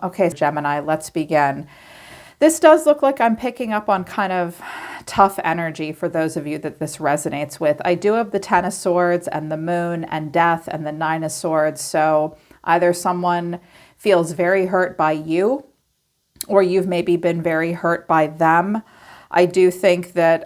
Okay, Gemini, let's begin. This does look like I'm picking up on kind of tough energy for those of you that this resonates with. I do have the Ten of Swords and the Moon and Death and the Nine of Swords. So either someone feels very hurt by you or you've maybe been very hurt by them. I do think that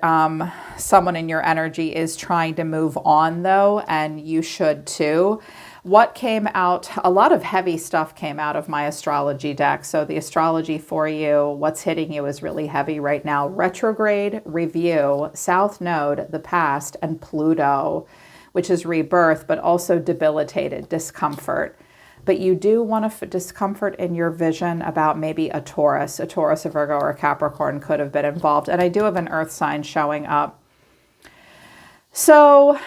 someone in your energy is trying to move on though, and you should too. What came out, a lot of heavy stuff came out of my astrology deck. So the astrology for you, what's hitting you is really heavy right now. Retrograde, review, South Node, the past, and Pluto, which is rebirth, but also debilitated, discomfort. But you do want to discomfort in your vision about maybe a Taurus, a Virgo, or a Capricorn could have been involved. And I do have an earth sign showing up. So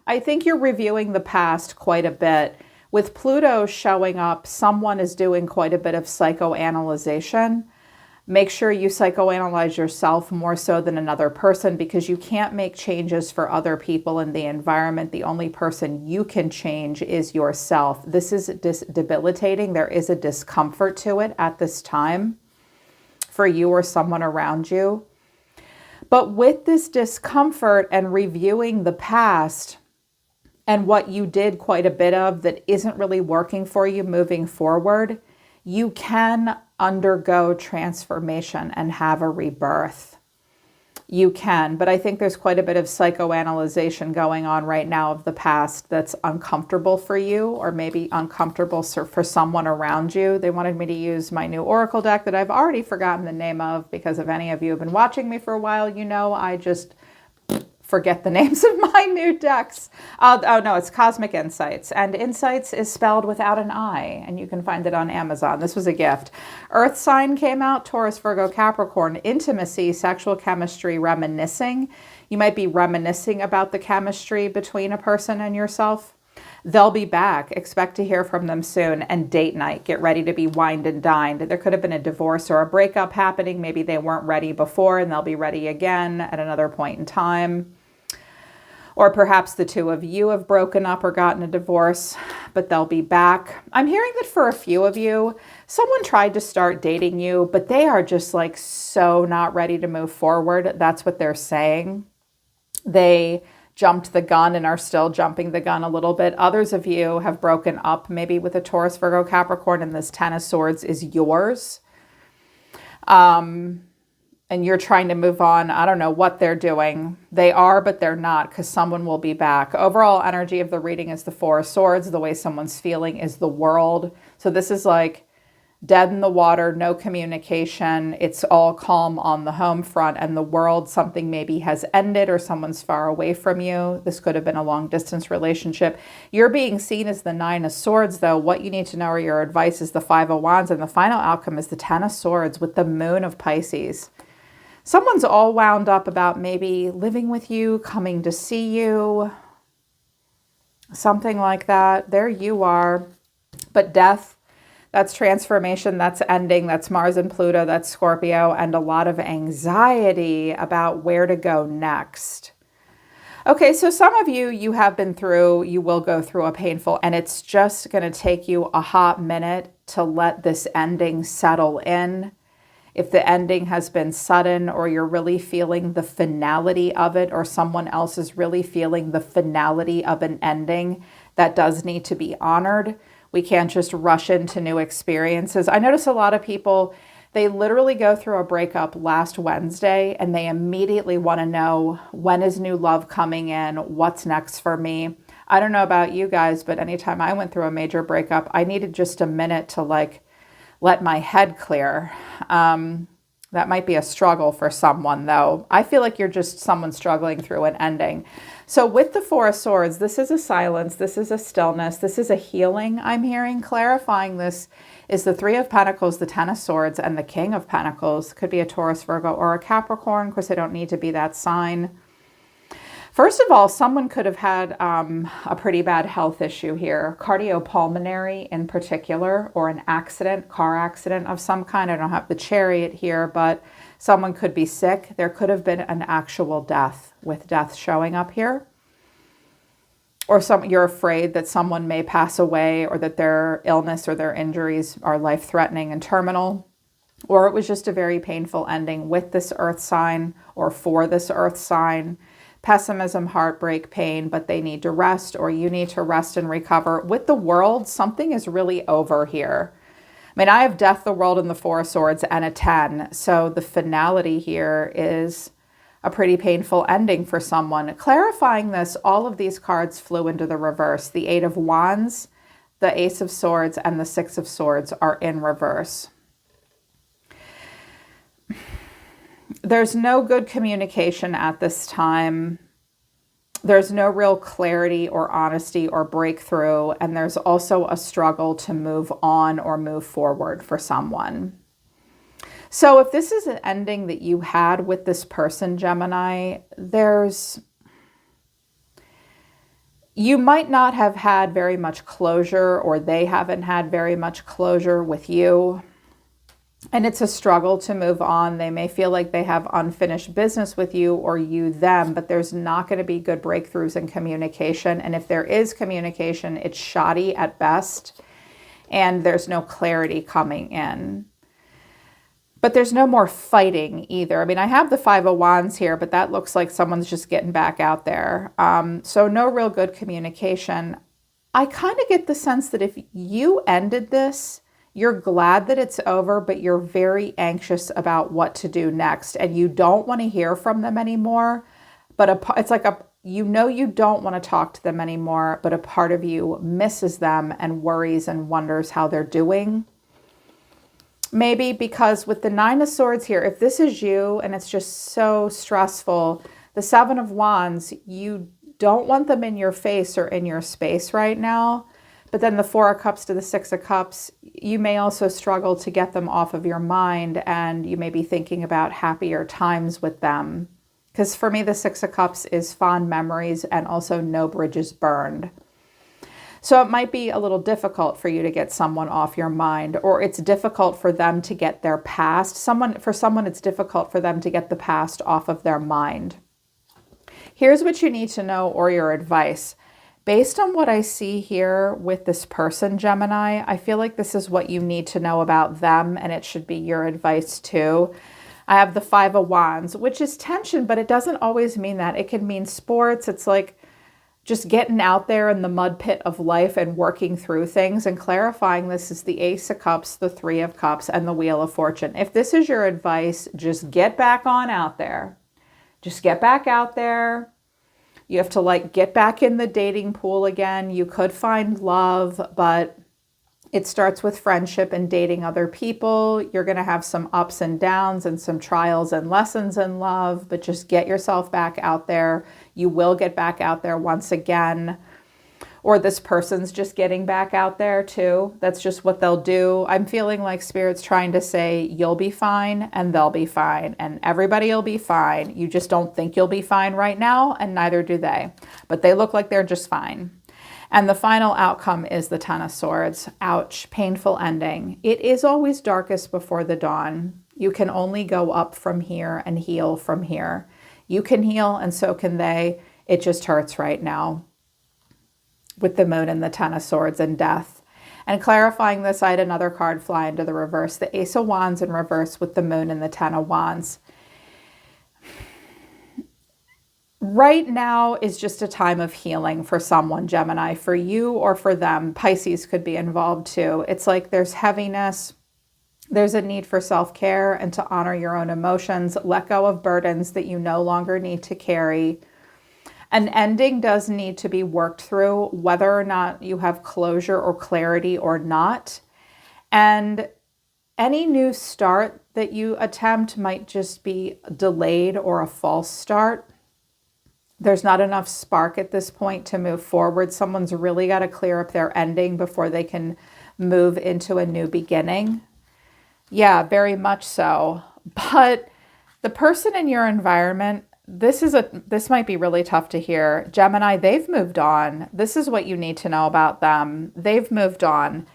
I think you're reviewing the past quite a bit. With Pluto showing up, someone is doing quite a bit of psychoanalyzation. Make sure you psychoanalyze yourself more so than another person, because you can't make changes for other people in the environment. The only person you can change is yourself. This is debilitating. There is a discomfort to it at this time for you or someone around you. But with this discomfort and reviewing the past, and what you did quite a bit of that isn't really working for you moving forward, you can undergo transformation and have a rebirth. You can, but I think there's quite a bit of psychoanalyzation going on right now of the past that's uncomfortable for you, or maybe uncomfortable for someone around you. They wanted me to use my new Oracle deck that I've already forgotten the name of, because if any of you have been watching me for a while, you know I just forget the names of my new decks. Oh no, it's Cosmic Insights. And Insights is spelled without an I, and you can find it on Amazon. This was a gift. Earth sign came out, Taurus, Virgo, Capricorn, intimacy, sexual chemistry, reminiscing. You might be reminiscing about the chemistry between a person and yourself. They'll be back. Expect to hear from them soon. And date night. Get ready to be wined and dined. There could have been a divorce or a breakup happening. Maybe they weren't ready before and they'll be ready again at another point in time. Or perhaps the two of you have broken up or gotten a divorce, but they'll be back. I'm hearing that for a few of you, someone tried to start dating you, but they are just like so not ready to move forward. That's what they're saying. They jumped the gun and are still jumping the gun a little bit. Others of you have broken up maybe with a Taurus, Virgo, Capricorn, and this Ten of Swords is yours. And you're trying to move on. I don't know what they're doing. They are, but they're not, because someone will be back. Overall energy of the reading is the Four of Swords. The way someone's feeling is the world. So this is like dead in the water, no communication. It's all calm on the home front, and the world, something maybe has ended or someone's far away from you. This could have been a long distance relationship. You're being seen as the Nine of Swords though. What you need to know, or your advice, is the Five of Wands, and the final outcome is the Ten of Swords with the Moon of Pisces. Someone's all wound up about maybe living with you, coming to see you, something like that. There you are. But death, that's transformation, that's ending, that's Mars and Pluto, that's Scorpio, and a lot of anxiety about where to go next. Okay, so some of you, you will go through a painful, and it's just going to take you a hot minute to let this ending settle in. If the ending has been sudden, or you're really feeling the finality of it, or someone else is really feeling the finality of an ending, that does need to be honored. We can't just rush into new experiences. I notice a lot of people, they literally go through a breakup last Wednesday and they immediately want to know, when is new love coming in? What's next for me? I don't know about you guys, but anytime I went through a major breakup, I needed just a minute to let my head clear. That might be a struggle for someone though. I feel like you're just someone struggling through an ending. So with the Four of Swords, this is a silence, this is a stillness, this is a healing I'm hearing. Clarifying this is the Three of Pentacles, the Ten of Swords, and the King of Pentacles. Could be a Taurus, Virgo, or a Capricorn. Of course, they don't need to be that sign. First of all, someone could have had a pretty bad health issue here, cardiopulmonary in particular, or an accident, car accident of some kind. I don't have the chariot here, but someone could be sick. There could have been an actual death, with death showing up here. or you're afraid that someone may pass away, or that their illness or their injuries are life-threatening and terminal, or it was just a very painful ending with this earth sign or for this earth sign. Pessimism, heartbreak, pain, but they need to rest, or you need to rest and recover. With the World, something is really over here. I mean, I have Death, the World, and the Four of Swords, and a 10. So the finality here is a pretty painful ending for someone. Clarifying this, all of these cards flew into the reverse. The Eight of Wands, the Ace of Swords, and the Six of Swords are in reverse. There's no good communication at this time. There's no real clarity or honesty or breakthrough. And there's also a struggle to move on or move forward for someone. So if this is an ending that you had with this person, Gemini, you might not have had very much closure, or they haven't had very much closure with you. And it's a struggle to move on. They may feel like they have unfinished business with you, or you them, but there's not going to be good breakthroughs in communication. And if there is communication, it's shoddy at best, and there's no clarity coming in. But there's no more fighting either. I mean, I have the Five of Wands here, but that looks like someone's just getting back out there. So no real good communication. I kind of get the sense that if you ended this, you're glad that it's over, but you're very anxious about what to do next, and you don't want to hear from them anymore. But it's like you don't want to talk to them anymore, but a part of you misses them and worries and wonders how they're doing. Maybe because with the Nine of Swords here, if this is you and it's just so stressful, the Seven of Wands, you don't want them in your face or in your space right now. But then the Four of Cups to the Six of Cups, you may also struggle to get them off of your mind, and you may be thinking about happier times with them. Because for me, the Six of Cups is fond memories and also no bridges burned. So it might be a little difficult for you to get someone off your mind, or it's difficult for them to get their past. For someone, it's difficult for them to get the past off of their mind. Here's what you need to know, or your advice. Based on what I see here with this person, Gemini, I feel like this is what you need to know about them, and it should be your advice too. I have the Five of Wands, which is tension, but it doesn't always mean that. It can mean sports. It's like just getting out there in the mud pit of life and working through things. And clarifying this is the Ace of Cups, the Three of Cups, and the Wheel of Fortune. If this is your advice, just get back on out there. Just get back out there. You have to get back in the dating pool again. You could find love, but it starts with friendship and dating other people. You're going to have some ups and downs and some trials and lessons in love, but just get yourself back out there. You will get back out there once again. Or this person's just getting back out there too. That's just what they'll do. I'm feeling like Spirit's trying to say you'll be fine and they'll be fine and everybody will be fine. You just don't think you'll be fine right now, and neither do they. But they look like they're just fine. And the final outcome is the Ten of Swords. Ouch, painful ending. It is always darkest before the dawn. You can only go up from here and heal from here. You can heal and so can they. It just hurts right now. With the Moon and the Ten of Swords and death. And clarifying this, I had another card fly into the reverse. The Ace of Wands in reverse with the Moon and the Ten of Wands. Right now is just a time of healing for someone, Gemini. For you or for them. Pisces could be involved too. It's like there's heaviness. There's a need for self-care and to honor your own emotions. Let go of burdens that you no longer need to carry. An ending does need to be worked through, whether or not you have closure or clarity or not. And any new start that you attempt might just be delayed or a false start. There's not enough spark at this point to move forward. Someone's really got to clear up their ending before they can move into a new beginning. Yeah, very much so. But the person in your environment, this might be really tough to hear. Gemini, they've moved on. This is what you need to know about them. They've moved on.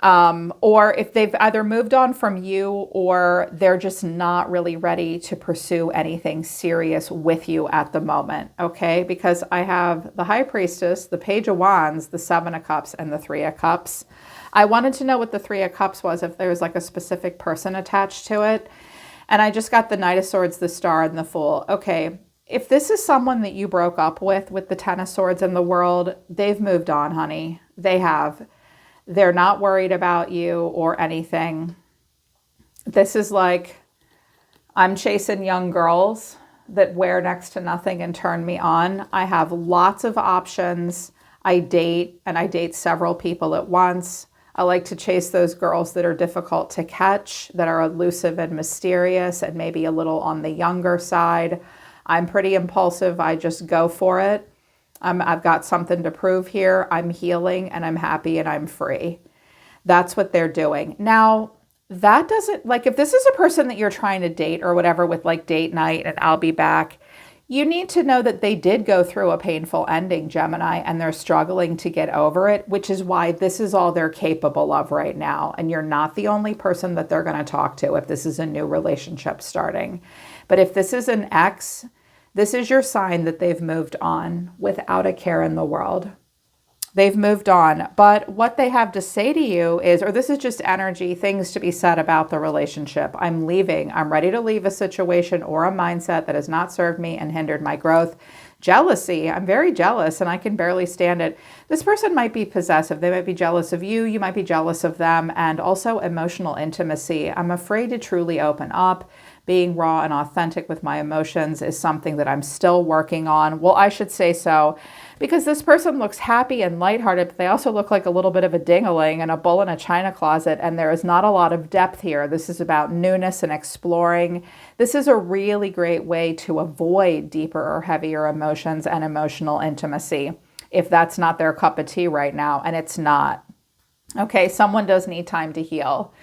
Or if they've either moved on from you or they're just not really ready to pursue anything serious with you at the moment, okay? Because I have the High Priestess, the Page of Wands, the Seven of Cups, and the Three of Cups. I wanted to know what the Three of Cups was, if there was like a specific person attached to it. And I just got the Knight of Swords, the Star, and the Fool. Okay, if this is someone that you broke up with the Ten of Swords in the World, they've moved on, honey. They have. They're not worried about you or anything. This is like, I'm chasing young girls that wear next to nothing and turn me on. I have lots of options. I date, and I date several people at once. I like to chase those girls that are difficult to catch, that are elusive and mysterious and maybe a little on the younger side. I'm pretty impulsive. I just go for it. I've got something to prove here. I'm healing and I'm happy and I'm free. That's what they're doing. Now, that doesn't, like, if this is a person that you're trying to date or whatever with like date night and I'll be back, you need to know that they did go through a painful ending, Gemini, and they're struggling to get over it, which is why this is all they're capable of right now. And you're not the only person that they're going to talk to if this is a new relationship starting. But if this is an ex, this is your sign that they've moved on without a care in the world. They've moved on. But what they have to say to you is, or this is just energy, things to be said about the relationship. I'm leaving. I'm ready to leave a situation or a mindset that has not served me and hindered my growth. Jealousy. I'm very jealous and I can barely stand it. This person might be possessive. They might be jealous of you. You might be jealous of them. And also emotional intimacy. I'm afraid to truly open up. Being raw and authentic with my emotions is something that I'm still working on. Well, I should say so, because this person looks happy and lighthearted, but they also look like a little bit of a ding-a-ling and a bull in a china closet, and there is not a lot of depth here. This is about newness and exploring. This is a really great way to avoid deeper or heavier emotions and emotional intimacy, if that's not their cup of tea right now, and it's not. Okay, someone does need time to heal.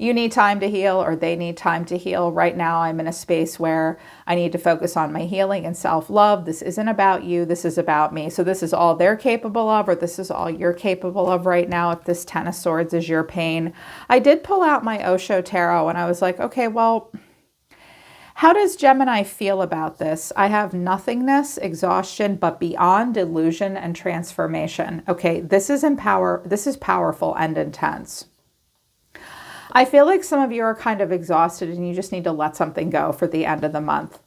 You need time to heal, or they need time to heal. Right now, I'm in a space where I need to focus on my healing and self-love. This isn't about you. This is about me. So this is all they're capable of, or this is all you're capable of right now. If this Ten of Swords is your pain. I did pull out my Osho Tarot, and I was like, okay, well, how does Gemini feel about this? I have nothingness, exhaustion, but beyond delusion and transformation. Okay, this is powerful and intense. I feel like some of you are kind of exhausted and you just need to let something go for the end of the month.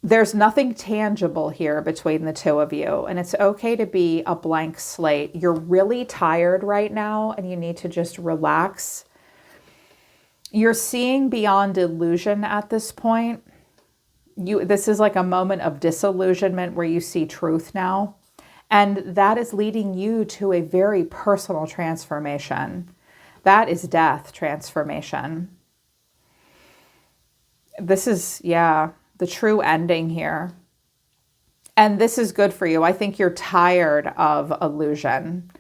There's nothing tangible here between the two of you, and it's okay to be a blank slate. You're really tired right now and you need to just relax. You're seeing beyond illusion at this point. This is like a moment of disillusionment where you see truth now, and that is leading you to a very personal transformation. That is death transformation. This is, yeah, the true ending here. And this is good for you. I think you're tired of illusion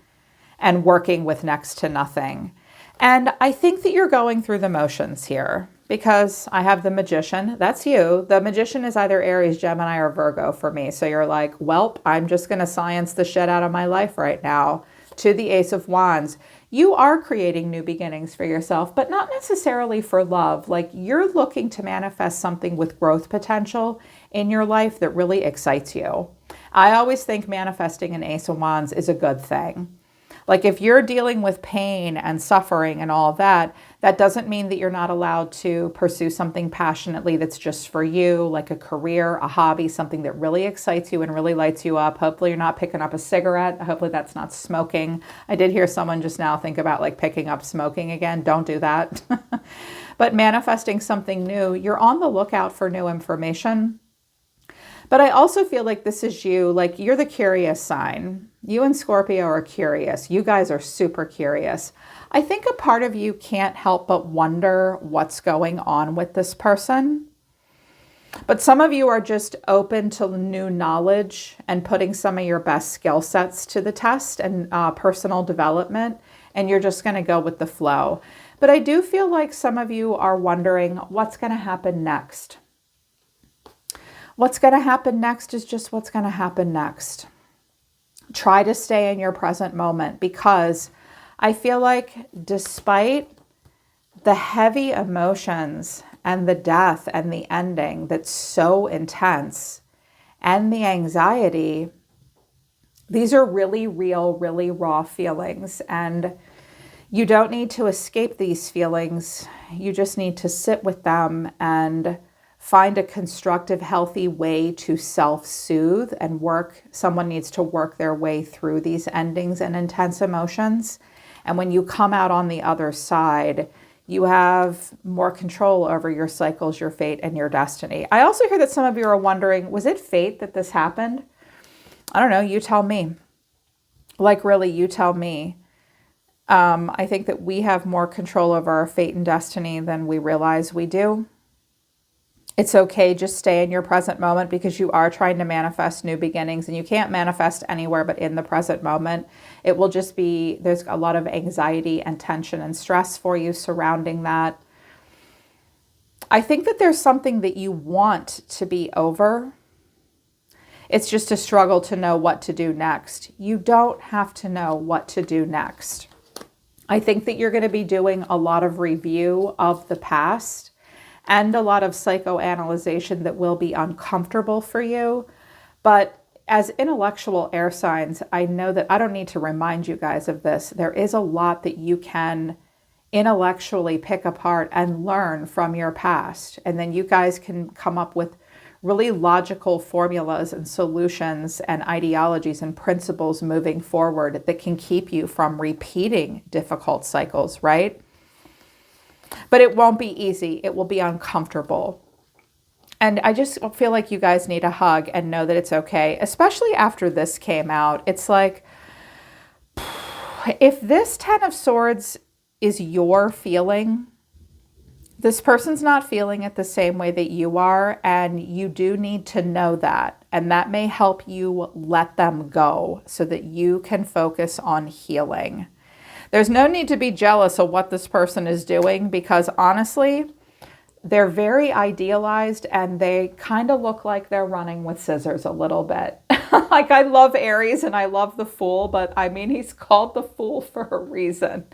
and working with next to nothing. And I think that you're going through the motions here, because I have the Magician. That's you. The Magician is either Aries, Gemini, or Virgo for me. So you're like, welp, I'm just going to science the shit out of my life right now. To the Ace of Wands. You are creating new beginnings for yourself, but not necessarily for love. Like, you're looking to manifest something with growth potential in your life that really excites you. I always think manifesting an Ace of Wands is a good thing. Like, if you're dealing with pain and suffering and all that, that doesn't mean that you're not allowed to pursue something passionately that's just for you, like a career, a hobby, something that really excites you and really lights you up. Hopefully you're not picking up a cigarette. Hopefully that's not smoking. I did hear someone just now think about like picking up smoking again. Don't do that. But manifesting something new, you're on the lookout for new information. But I also feel like this is you, like you're the curious sign. You and Scorpio are curious. You guys are super curious. I think a part of you can't help but wonder what's going on with this person. But some of you are just open to new knowledge and putting some of your best skill sets to the test and personal development, and you're just going to go with the flow. But I do feel like some of you are wondering what's going to happen next. What's going to happen next is just what's going to happen next. Try to stay in your present moment, because I feel like despite the heavy emotions and the death and the ending that's so intense and the anxiety, these are really real, really raw feelings. And you don't need to escape these feelings. You just need to sit with them and find a constructive, healthy way to self-soothe and work. Someone needs to work their way through these endings and intense emotions. And when you come out on the other side, you have more control over your cycles, your fate, and your destiny. I also hear that some of you are wondering, was it fate that this happened? I don't know. You tell me. Like, really, you tell me. I think that we have more control over our fate and destiny than we realize we do. It's okay. Just stay in your present moment, because you are trying to manifest new beginnings, and you can't manifest anywhere but in the present moment. It will just be, there's a lot of anxiety and tension and stress for you surrounding that. I think that there's something that you want to be over. It's just a struggle to know what to do next. You don't have to know what to do next. I think that you're going to be doing a lot of review of the past and a lot of psychoanalyzation that will be uncomfortable for you. But as intellectual air signs, I know that I don't need to remind you guys of this. There is a lot that you can intellectually pick apart and learn from your past. And then you guys can come up with really logical formulas and solutions and ideologies and principles moving forward that can keep you from repeating difficult cycles, right? But it won't be easy. It will be uncomfortable. And I just feel like you guys need a hug and know that it's okay, especially after this came out. It's like, if this Ten of Swords is your feeling, this person's not feeling it the same way that you are, and you do need to know that. And that may help you let them go so that you can focus on healing. There's no need to be jealous of what this person is doing, because honestly, they're very idealized and they kind of look like they're running with scissors a little bit. Like, I love Aries and I love the Fool, but I mean, he's called the Fool for a reason.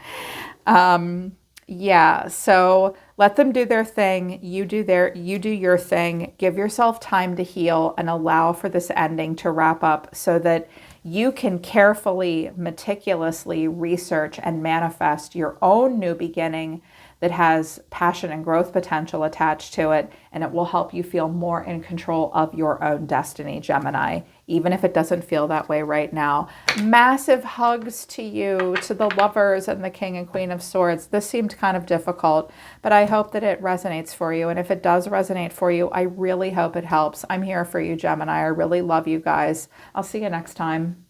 Yeah, so let them do their thing. You do your thing. Give yourself time to heal and allow for this ending to wrap up so that you can carefully, meticulously research and manifest your own new beginning that has passion and growth potential attached to it, and it will help you feel more in control of your own destiny, Gemini, even if it doesn't feel that way right now. Massive hugs to you, to the Lovers and the King and Queen of Swords. This seemed kind of difficult, but I hope that it resonates for you. And if it does resonate for you, I really hope it helps. I'm here for you, Gemini. I really love you guys. I'll see you next time.